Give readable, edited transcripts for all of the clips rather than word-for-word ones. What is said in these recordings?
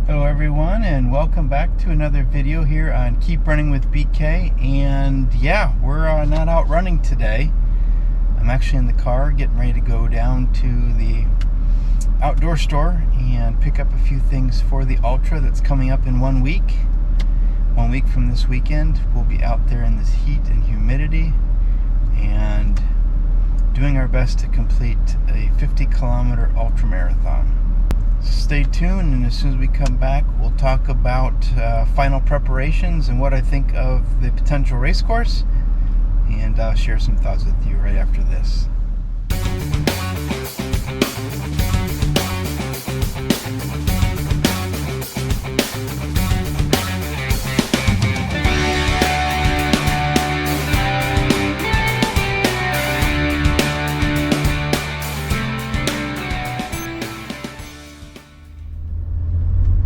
Hello everyone, and welcome back to another video here on Keep Running with BK. And yeah, we're not out running today. I'm actually in the car getting ready to go down to the outdoor store and pick up a few things for the Ultra that's coming up in 1 week. 1 week from this weekend, we'll be out there in this heat and humidity and doing our best to complete a 50-kilometer ultra marathon. Stay tuned, and as soon as we come back, we'll talk about final preparations and what I think of the potential race course, and I'll share some thoughts with you right after this.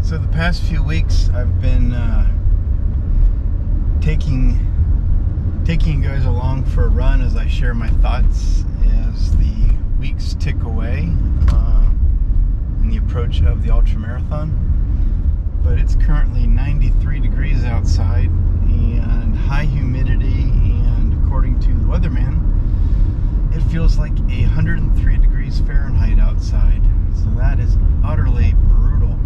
So the past few weeks I've been taking you guys along for a run as I share my thoughts as the weeks tick away in the approach of the ultra marathon. But it's currently 93 degrees outside and high humidity, and according to the weatherman, it feels like 103 degrees Fahrenheit outside. So that is utterly brutal.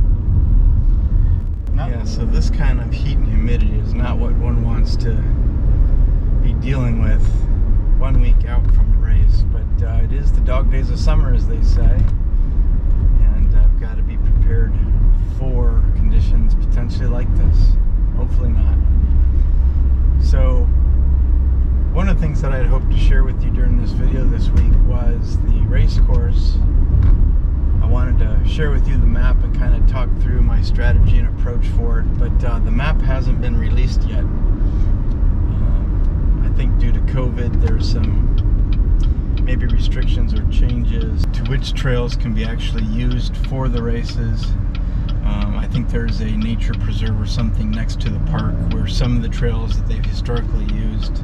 Yeah, so this kind of heat and humidity is not what one wants to be dealing with 1 week out from the race, but it is the dog days of summer, as they say, and I've got to be prepared for conditions potentially like this. Hopefully not. So one of the things that I had hoped to share with you during this video this week was the race course. I wanted to share with you the map and kind of talk through my strategy and approach for it, but the map hasn't been released yet. I think due to COVID, there's some maybe restrictions or changes to which trails can be actually used for the races. I think there's a nature preserve or something next to the park where some of the trails that they've historically used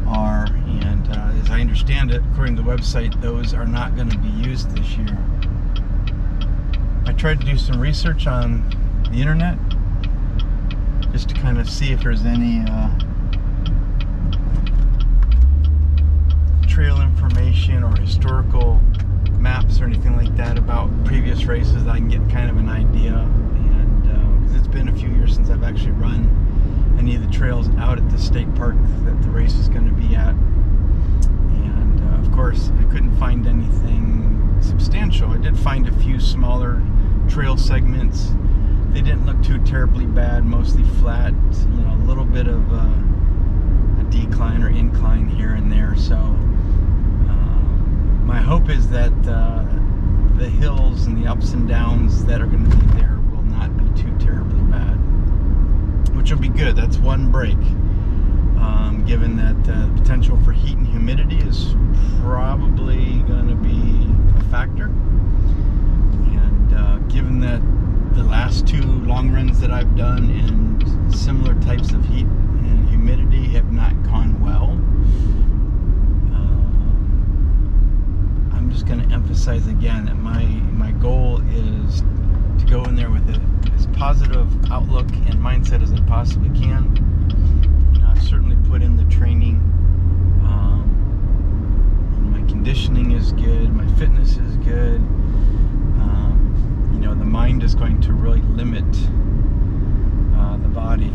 are, and as I understand it, according to the website, those are not going to be used this year. I tried to do some research on the internet just to kind of see if there's any trail information or historical maps or anything like that about previous races that I can get kind of an idea. And because it's been a few years since I've actually run any of the trails out at the state park that the race is going to be at, and of course I couldn't find anything substantial. I did find a few smaller trail segments. They didn't look too terribly bad, mostly flat, you know, a little bit of a decline or incline here and there. So my hope is that the hills and the ups and downs that are going to be there will not be too terribly bad, which will be good. That's one break, given that the potential for heat and humidity is probably going to be a factor. Given that the last two long runs that I've done in similar types of heat and humidity have not gone well, I'm just going to emphasize again that my goal is to go in there with as positive outlook and mindset as I possibly can. You know, I've certainly put in the training. My conditioning is good. My fitness is good. You know, the mind is going to really limit the body,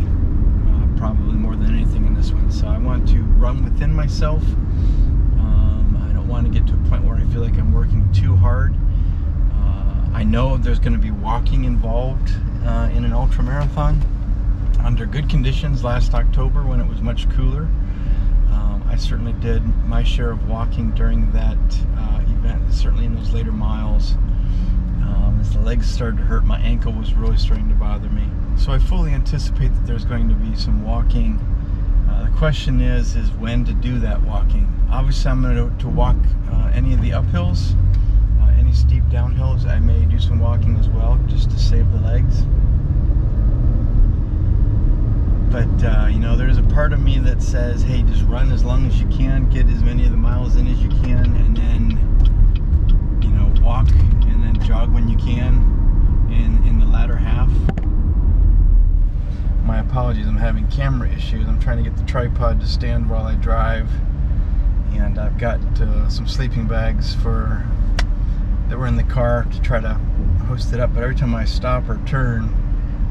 probably more than anything in this one. So I want to run within myself. I don't want to get to a point where I feel like I'm working too hard. I know there's going to be walking involved in an ultra marathon under good conditions last October when it was much cooler. I certainly did my share of walking during that event, certainly in those later miles. As the legs started to hurt, my ankle was really starting to bother me. So I fully anticipate that there's going to be some walking. The question is when to do that walking. Obviously, I'm going to walk any of the uphills, any steep downhills. I may do some walking as well, just to save the legs. But you know, there's a part of me that says, hey, just run as long as you can, get as many of the miles in as you can, and then, you know, walk and then jog when you can in the latter half. apologies, I'm having camera issues. I'm trying to get the tripod to stand while I drive, and I've got some sleeping bags that were in the car to try to host it up, but every time I stop or turn,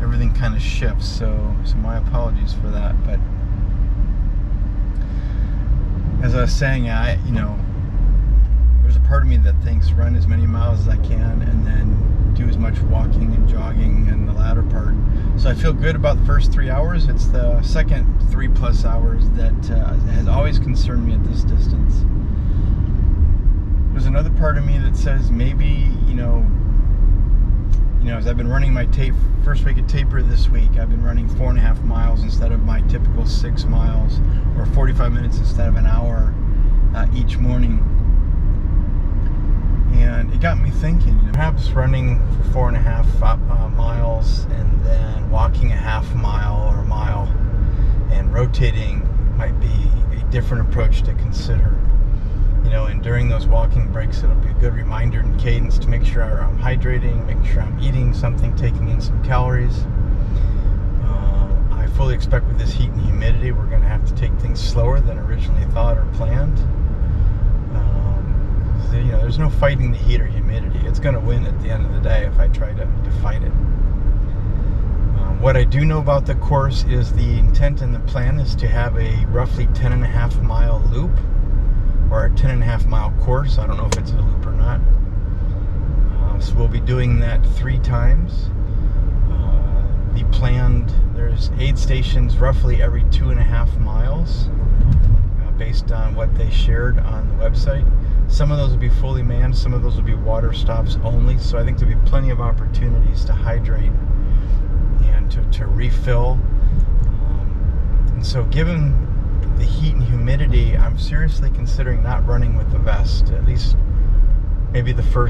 everything kind of shifts, so my apologies for that. But as I was saying, there's a part of me that thinks run as many miles as I can and then do as much walking and jogging in the latter part. So I feel good about the first 3 hours. It's the second 3+ hours that has always concerned me at this distance. There's another part of me that says maybe, as I've been running my first week of taper this week, I've been running 4.5 miles instead of my typical 6 miles, or 45 minutes instead of an hour each morning. And it got me thinking, perhaps running for 4.5 miles and then walking a half mile or a mile and rotating might be a different approach to consider. And during those walking breaks, it'll be a good reminder and cadence to make sure I'm hydrating, making sure I'm eating something, taking in some calories. I fully expect with this heat and humidity, we're going to have to take things slower than originally thought or planned. There's no fighting the heat or humidity. It's going to win at the end of the day if I try to fight it. What I do know about the course is the intent and the plan is to have a roughly 10.5 mile loop, or a 10.5 mile course. I don't know if it's a loop or not. So we'll be doing that 3 times. The planned, there's aid stations roughly every 2.5 miles, based on what they shared on the website. Some of those will be fully manned, some of those will be water stops only, so I think there'll be plenty of opportunities to hydrate and to refill. And so given the heat and humidity, I'm seriously considering not running with the vest, at least maybe for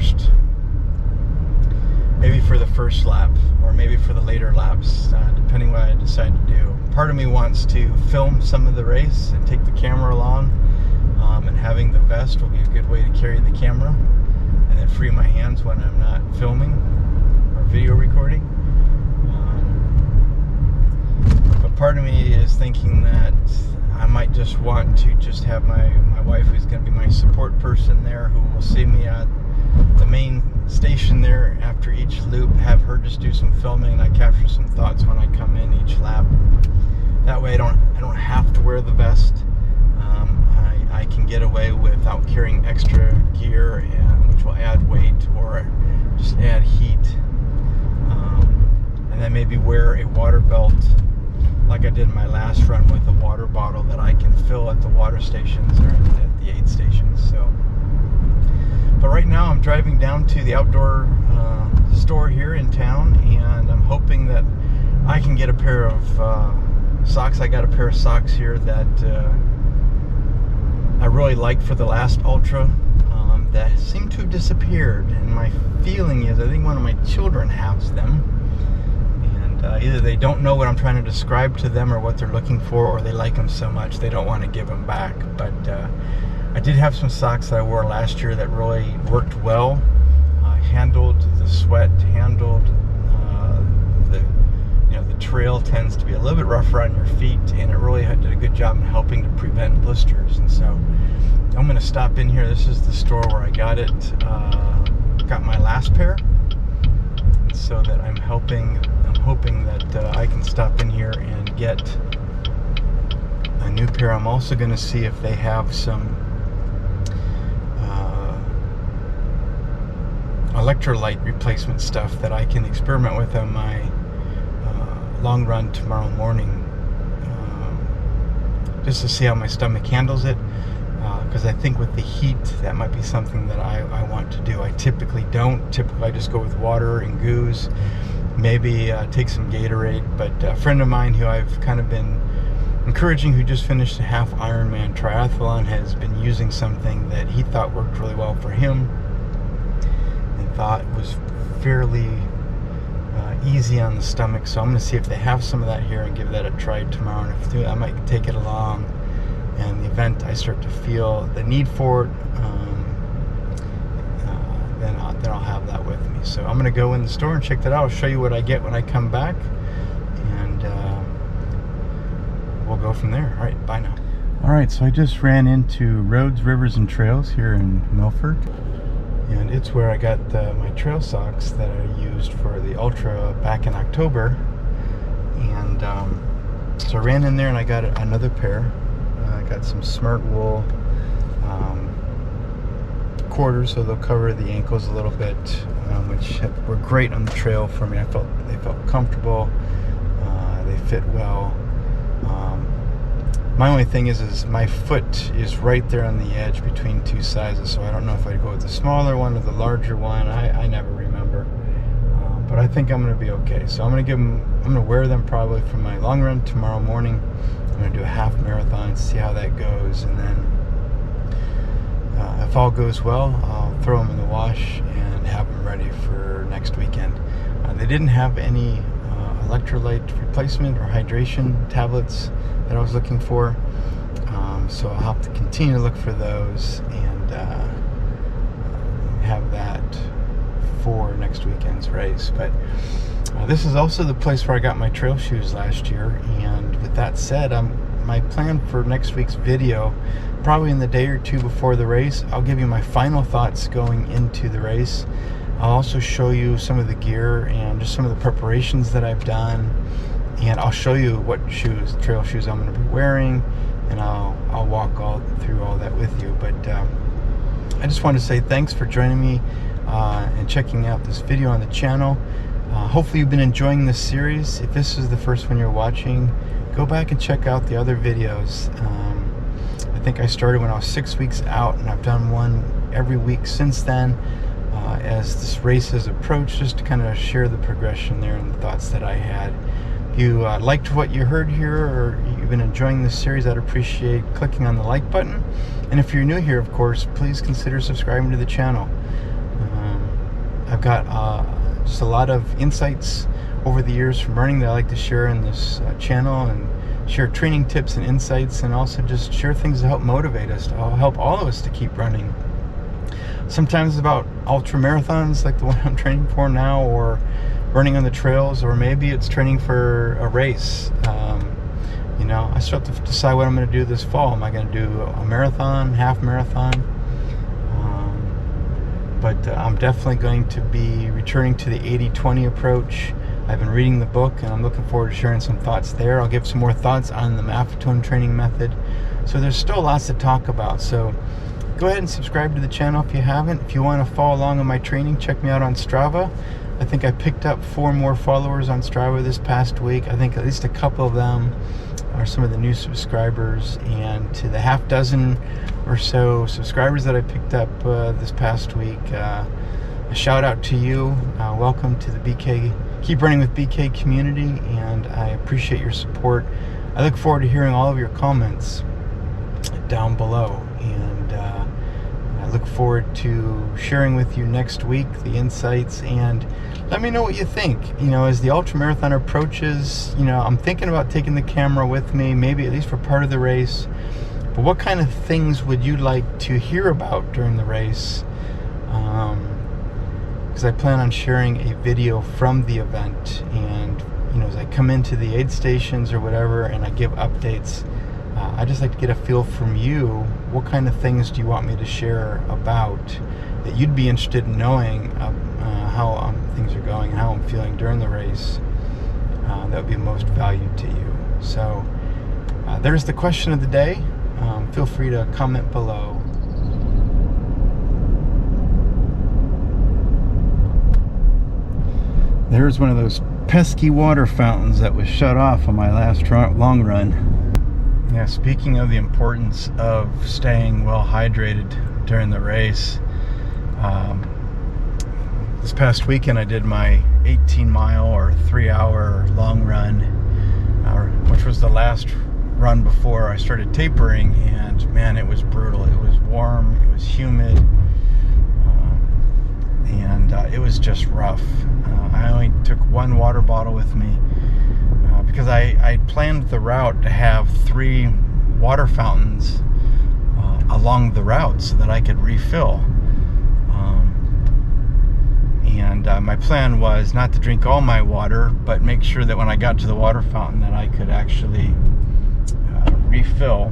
the first lap, or maybe for the later laps, depending what I decide to do. Part of me wants to film some of the race and take the camera along, and having the vest will be a good way to carry the camera and then free my hands when I'm not filming or video recording. But part of me is thinking that I might just want to have my wife, who's going to be my support person there, who will see me at the main station there after each loop, have her just do some filming, and I capture some thoughts when I come in each lap. That way I don't have to wear the vest. I can get away without carrying extra gear, which will add weight or just add heat. And then maybe wear a water belt like I did in my last run, with a water bottle that I can fill at the water stations or at the aid stations. But right now I'm driving down to the outdoor store here in town, and I'm hoping that I can get a pair of socks. I got a pair of socks here that I really liked for the last Ultra, that seem to have disappeared, and my feeling is I think one of my children has them, and either they don't know what I'm trying to describe to them or what they're looking for, or they like them so much they don't want to give them back. But I did have some socks that I wore last year that really worked well, handled the sweat, handled the trail tends to be a little bit rougher on your feet, and it really did a good job in helping to prevent blisters. And so I'm going to stop in here. This is the store where I got it, got my last pair, so that I'm hoping that I can stop in here and get a new pair. I'm also going to see if they have some Electrolyte replacement stuff that I can experiment with on my long run tomorrow morning, just to see how my stomach handles it, because I think with the heat that might be something that I want to do. I typically I just go with water and goos, maybe take some Gatorade. But a friend of mine who I've kind of been encouraging, who just finished a half Ironman triathlon, has been using something that he thought worked really well for him and thought was fairly easy on the stomach. So I'm going to see if they have some of that here and give that a try tomorrow. And if they do, I might take it along, and the event I start to feel the need for it, then I'll have that with me. So I'm going to go in the store and check that out. I'll show you what I get when I come back, and we'll go from there. All right, bye now. All right, so I just ran into Roads, Rivers, and Trails here in Milford. And it's where I got my trail socks that I used for the Ultra back in October. And so I ran in there and I got another pair. I got some Smart Wool quarters, so they'll cover the ankles a little bit, which were great on the trail for me. They felt comfortable. They fit well. My only thing is my foot is right there on the edge between two sizes, so I don't know if I'd go with the smaller one or the larger one. I never remember, but I think I'm going to be okay. So I'm going to wear them probably for my long run tomorrow morning. I'm going to do a half marathon, see how that goes, and then if all goes well, I'll throw them in the wash and have them ready for next weekend. They didn't have any electrolyte replacement or hydration tablets that I was looking for, so I'll have to continue to look for those and have that for next weekend's race. But this is also the place where I got my trail shoes last year, and with that said, my plan for next week's video, probably in the day or two before the race, I'll give you my final thoughts going into the race. I'll also show you some of the gear and just some of the preparations that I've done, and I'll show you what trail shoes I'm going to be wearing, and I'll walk through all that with you. But I just want to say thanks for joining me and checking out this video on the channel. Hopefully you've been enjoying this series. If this is the first one you're watching, go back and check out the other videos. I think I started when I was 6 weeks out, and I've done one every week since then. As this race has approached, just to kind of share the progression there and the thoughts that I had. If you liked what you heard here, or you've been enjoying this series, I'd appreciate clicking on the like button. And if you're new here, of course, please consider subscribing to the channel. I've got just a lot of insights over the years from running that I like to share in this channel, and share training tips and insights, and also just share things that help motivate us, to help all of us to keep running. Sometimes it's about ultra marathons like the one I'm training for now, or running on the trails, or maybe it's training for a race. You know, I still have to decide what I'm going to do this fall. Am I going to do a marathon, half marathon? But I'm definitely going to be returning to the 80-20 approach. I've been reading the book, and I'm looking forward to sharing some thoughts there. I'll give some more thoughts on the Maffetone training method. So there's still lots to talk about. So go ahead and subscribe to the channel if you haven't. If you want to follow along on my training, check me out on Strava. I think I picked up 4 more followers on Strava this past week. I think at least a couple of them are some of the new subscribers. And to the half dozen or so subscribers that I picked up this past week, a shout out to you. Welcome to the BK Keep Running with BK community, and I appreciate your support. I look forward to hearing all of your comments down below, and I look forward to sharing with you next week the insights, and let me know what you think. You know, as the ultra marathon approaches, you know, I'm thinking about taking the camera with me, maybe at least for part of the race. But what kind of things would you like to hear about during the race? Because I plan on sharing a video from the event, and you know, as I come into the aid stations or whatever and I give updates, I just like to get a feel from you. What kind of things do you want me to share about that you'd be interested in knowing how things are going, how I'm feeling during the race? That would be most valued to you. So there's the question of the day. Feel free to comment below. There's one of those pesky water fountains that was shut off on my last long run. Yeah, speaking of the importance of staying well hydrated during the race, this past weekend I did my 18-mile or 3-hour long run, which was the last run before I started tapering, and man, it was brutal. It was warm, it was humid, and it was just rough. I only took 1 water bottle with me because I planned the route to have 3 water fountains along the route so that I could refill. And my plan was not to drink all my water, but make sure that when I got to the water fountain that I could actually refill.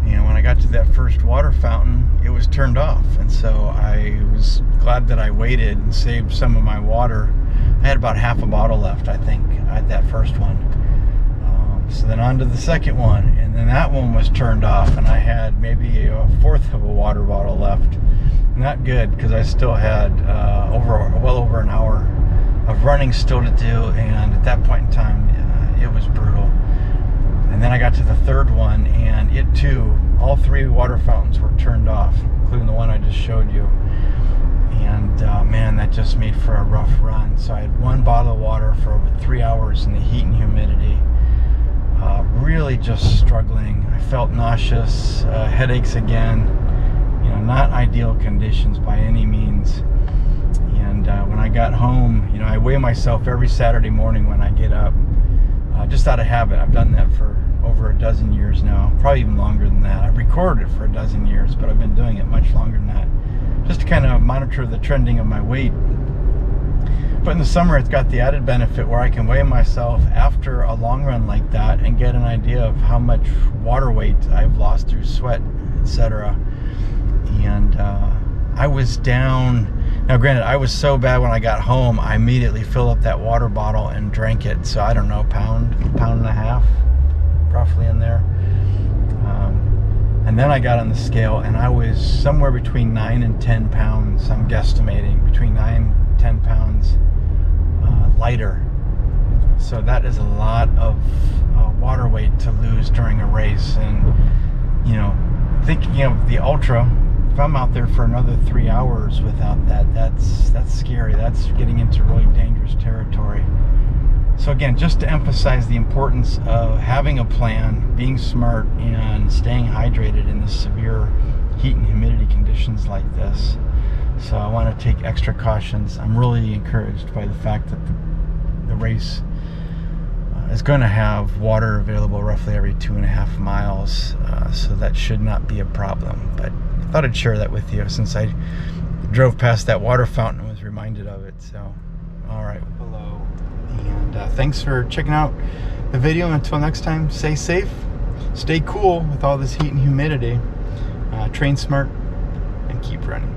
And when I got to that first water fountain, it was turned off. And so I was glad that I waited and saved some of my water. I had about half a bottle left, I think, at that first one. So then on to the second one, and then that one was turned off, and I had maybe a fourth of a water bottle left. Not good, because I still had well over an hour of running still to do, and at that point in time, it was brutal. And then I got to the third one, and it too, all three water fountains were turned off, including the one I just showed you. And man, that just made for a rough run. So I had one bottle of water for over 3 hours in the heat and humidity. Really just struggling. I felt nauseous, headaches again. You know, not ideal conditions by any means. And when I got home, you know, I weigh myself every Saturday morning when I get up, just out of habit. I've done that for over a dozen years now, probably even longer than that. I've recorded it for a dozen years, but I've been doing it much longer than that, just to kind of monitor the trending of my weight. But in the summer, it's got the added benefit where I can weigh myself after a long run like that and get an idea of how much water weight I've lost through sweat, etc. And I was down. Now, granted, I was so bad when I got home, I immediately filled up that water bottle and drank it. So I don't know, pound and a half, roughly in there. And then I got on the scale, and I was somewhere between 9 and 10 pounds. I'm guesstimating between 9 and 10 pounds lighter. So that is a lot of water weight to lose during a race. And you know, thinking of the ultra, if I'm out there for another 3 hours without that, that's scary. That's getting into really dangerous territory. So again, just to emphasize the importance of having a plan, being smart, and staying hydrated in the severe heat and humidity conditions like this. So I want to take extra cautions. I'm really encouraged by the fact that the race is going to have water available roughly every 2.5 miles, so that should not be a problem. But I thought I'd share that with you since I drove past that water fountain and was reminded of it. So, all right, below. And thanks for checking out the video. Until next time, stay safe, stay cool with all this heat and humidity, train smart, and keep running.